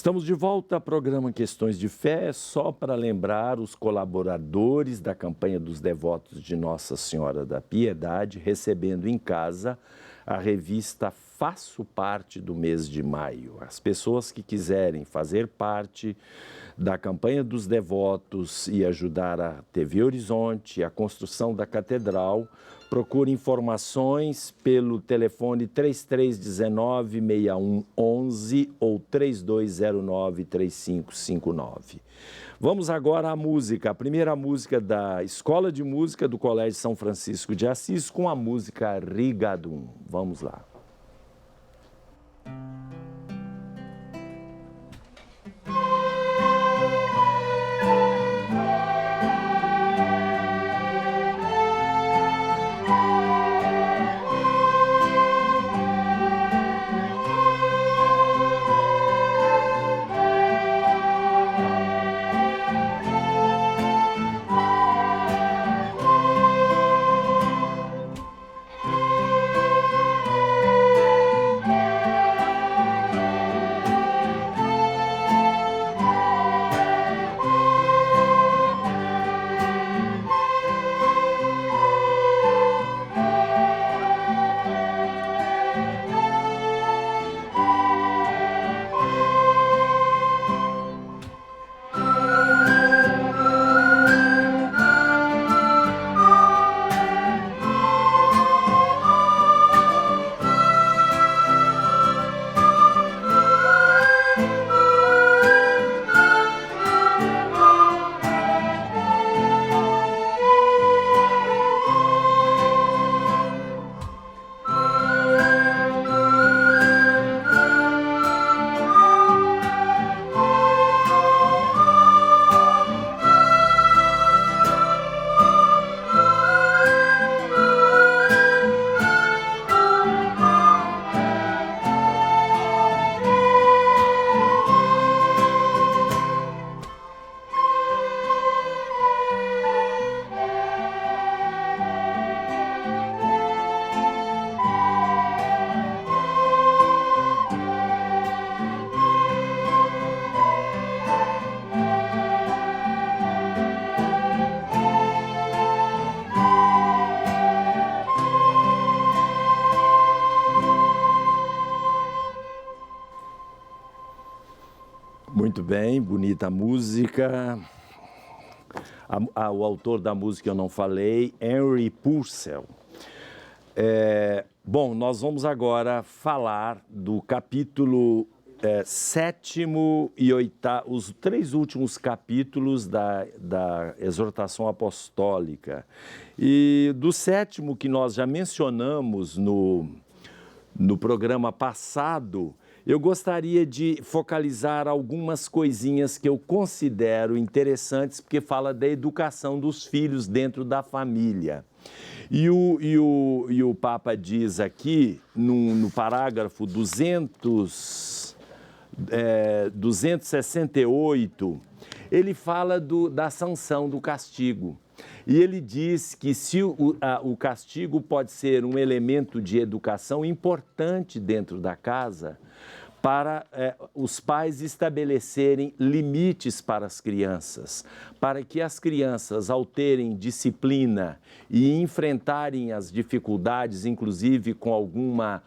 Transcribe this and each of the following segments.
Estamos de volta ao programa Questões de Fé, só para lembrar os colaboradores da campanha dos devotos de Nossa Senhora da Piedade, recebendo em casa a revista Faço Parte do mês de maio. As pessoas que quiserem fazer parte da campanha dos devotos e ajudar a TV Horizonte, a construção da catedral, procure informações pelo telefone 3319-6111 ou 3209-3559. Vamos agora à música. A primeira música da Escola de Música do Colégio São Francisco de Assis com a música Rigadum. Vamos lá. Muito bem, bonita música. O autor da música eu não falei, Henry Purcell. Bom, nós vamos agora falar do capítulo 7º e 8º, os 3 últimos capítulos da exortação apostólica. E do 7º, que nós já mencionamos no programa passado, eu gostaria de focalizar algumas coisinhas que eu considero interessantes, porque fala da educação dos filhos dentro da família. E o Papa diz aqui, no parágrafo 268, ele fala da sanção do castigo. E ele diz que se o castigo pode ser um elemento de educação importante dentro da casa, para os pais estabelecerem limites para as crianças, para que as crianças, ao terem disciplina e enfrentarem as dificuldades, inclusive com alguma,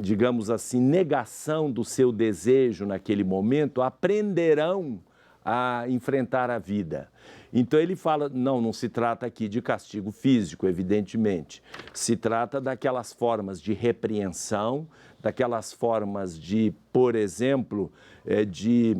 digamos assim, negação do seu desejo naquele momento, aprenderão a enfrentar a vida. Então ele fala, não se trata aqui de castigo físico, evidentemente. Se trata daquelas formas de repreensão, daquelas formas de, por exemplo, de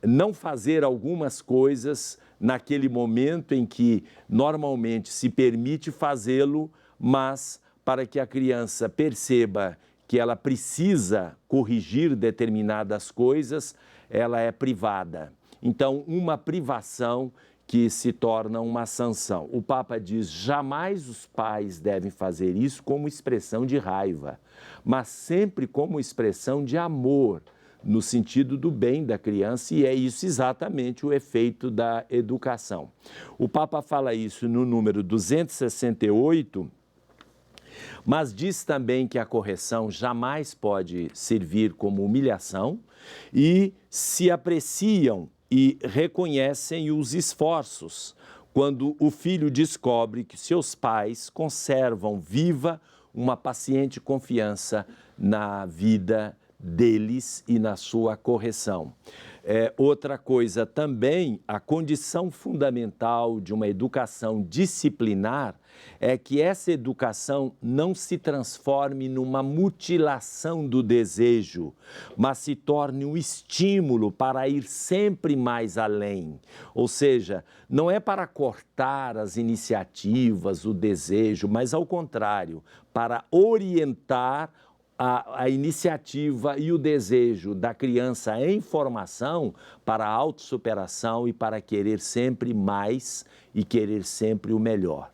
não fazer algumas coisas naquele momento em que normalmente se permite fazê-lo, mas para que a criança perceba que ela precisa corrigir determinadas coisas, ela é privada. Então, uma privação que se torna uma sanção. O Papa diz, jamais os pais devem fazer isso como expressão de raiva, mas sempre como expressão de amor, no sentido do bem da criança, e é isso exatamente o efeito da educação. O Papa fala isso no número 268, Mas diz também que a correção jamais pode servir como humilhação e se apreciam e reconhecem os esforços quando o filho descobre que seus pais conservam viva uma paciente confiança na vida deles e na sua correção. Outra coisa também, a condição fundamental de uma educação disciplinar é que essa educação não se transforme numa mutilação do desejo, mas se torne um estímulo para ir sempre mais além. Ou seja, não é para cortar as iniciativas, o desejo, mas ao contrário, para orientar a iniciativa e o desejo da criança em formação para a autossuperação e para querer sempre mais e querer sempre o melhor.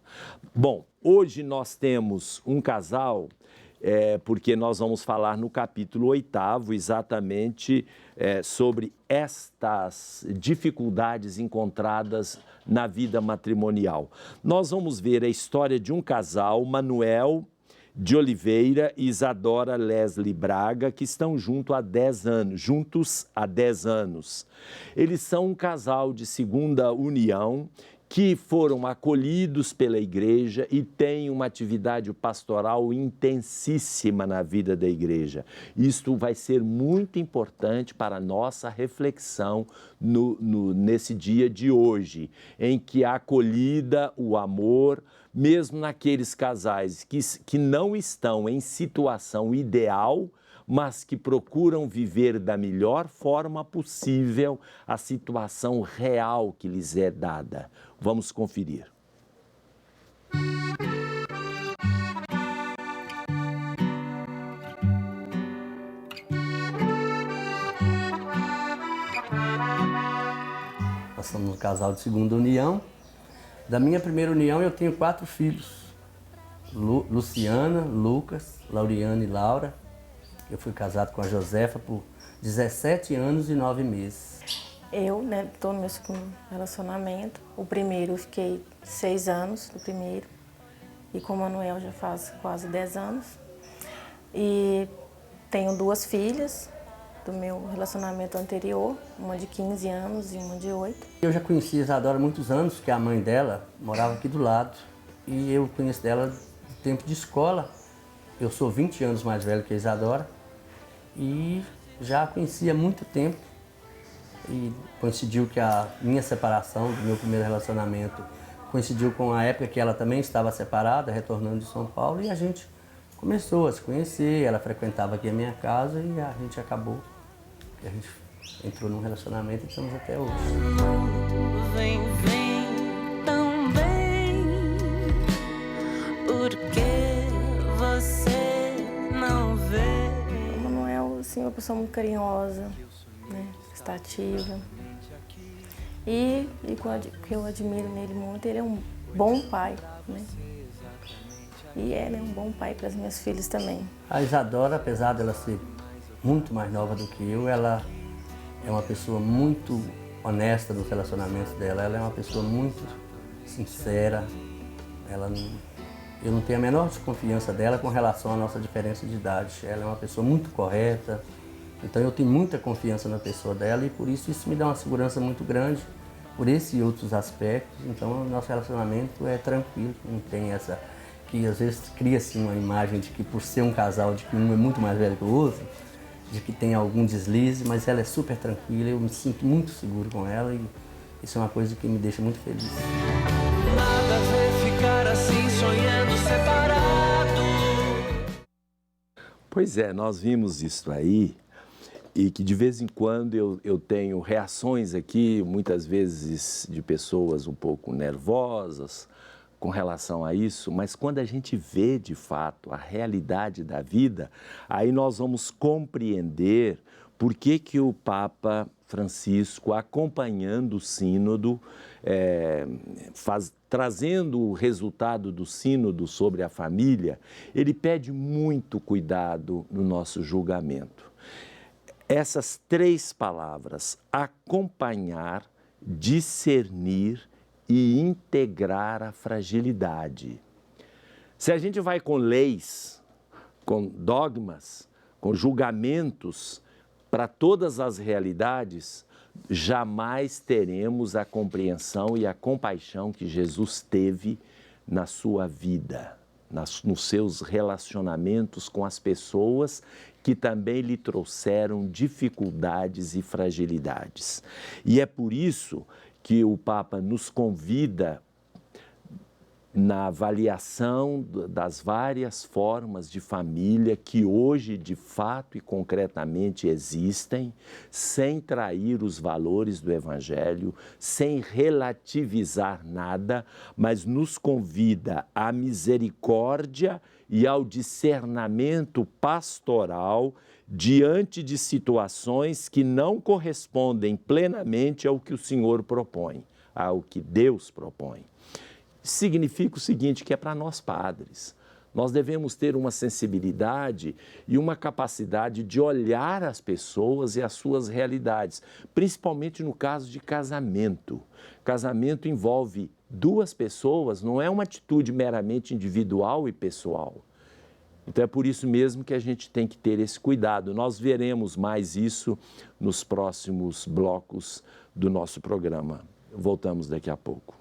Bom, hoje nós temos um casal, porque nós vamos falar no capítulo 8º exatamente sobre estas dificuldades encontradas na vida matrimonial. Nós vamos ver a história de um casal, Manuel de Oliveira e Isadora Leslie Braga, que estão juntos há 10 anos. Eles são um casal de segunda união que foram acolhidos pela igreja e têm uma atividade pastoral intensíssima na vida da igreja. Isto vai ser muito importante para a nossa reflexão nesse dia de hoje, em que a acolhida, o amor, mesmo naqueles casais que não estão em situação ideal, mas que procuram viver da melhor forma possível a situação real que lhes é dada. Vamos conferir. Nós somos um casal de segunda união. Da minha primeira união eu tenho 4 filhos. Luciana, Lucas, Lauriane e Laura. Eu fui casado com a Josefa por 17 anos e 9 meses. Eu, estou no meu segundo relacionamento. O primeiro eu fiquei 6 anos do primeiro. E com o Manuel já faz quase 10 anos. E tenho 2 filhas do meu relacionamento anterior, uma de 15 anos e uma de 8. Eu já conheci a Isadora há muitos anos, porque a mãe dela morava aqui do lado. E eu conheço dela do tempo de escola. Eu sou 20 anos mais velho que a Isadora. E já a conheci há muito tempo. E coincidiu que a minha separação do meu primeiro relacionamento coincidiu com a época que ela também estava separada, retornando de São Paulo. E a gente começou a se conhecer, ela frequentava aqui a minha casa e a gente acabou. A gente entrou num relacionamento e estamos até hoje. Vem, vem tão bem, porque você não vê. O Manuel, assim, é uma pessoa muito carinhosa, prestativa. E o que eu admiro nele muito, ele é um bom pai, E ele é um bom pai para as minhas filhas também. A Isadora, apesar dela ser muito mais nova do que eu, ela é uma pessoa muito honesta nos relacionamentos dela. Ela é uma pessoa muito sincera. Eu não tenho a menor desconfiança dela com relação à nossa diferença de idade. Ela é uma pessoa muito correta. Então eu tenho muita confiança na pessoa dela e por isso me dá uma segurança muito grande por esse e outros aspectos. Então o nosso relacionamento é tranquilo, não tem essa... que às vezes cria-se uma imagem de que por ser um casal, de que um é muito mais velho que o outro, de que tem algum deslize, mas ela é super tranquila, eu me sinto muito seguro com ela e isso é uma coisa que me deixa muito feliz. Nada a ver ficar assim sonhando separado. Pois é, nós vimos isso aí e que de vez em quando eu tenho reações aqui, muitas vezes de pessoas um pouco nervosas, com relação a isso, mas quando a gente vê de fato a realidade da vida, aí nós vamos compreender por que o Papa Francisco, acompanhando o sínodo, trazendo o resultado do sínodo sobre a família, ele pede muito cuidado no nosso julgamento. Essas 3 palavras, acompanhar, discernir e integrar a fragilidade. Se a gente vai com leis, com dogmas, com julgamentos para todas as realidades, jamais teremos a compreensão e a compaixão que Jesus teve na sua vida, nos seus relacionamentos com as pessoas que também lhe trouxeram dificuldades e fragilidades. E é por isso que o Papa nos convida, na avaliação das várias formas de família que hoje, de fato e concretamente existem, sem trair os valores do Evangelho, sem relativizar nada, mas nos convida à misericórdia e ao discernimento pastoral diante de situações que não correspondem plenamente ao que o Senhor propõe, ao que Deus propõe. Significa o seguinte, que é para nós padres. Nós devemos ter uma sensibilidade e uma capacidade de olhar as pessoas e as suas realidades, principalmente no caso de casamento. Casamento envolve duas pessoas, não é uma atitude meramente individual e pessoal. Então é por isso mesmo que a gente tem que ter esse cuidado. Nós veremos mais isso nos próximos blocos do nosso programa. Voltamos daqui a pouco.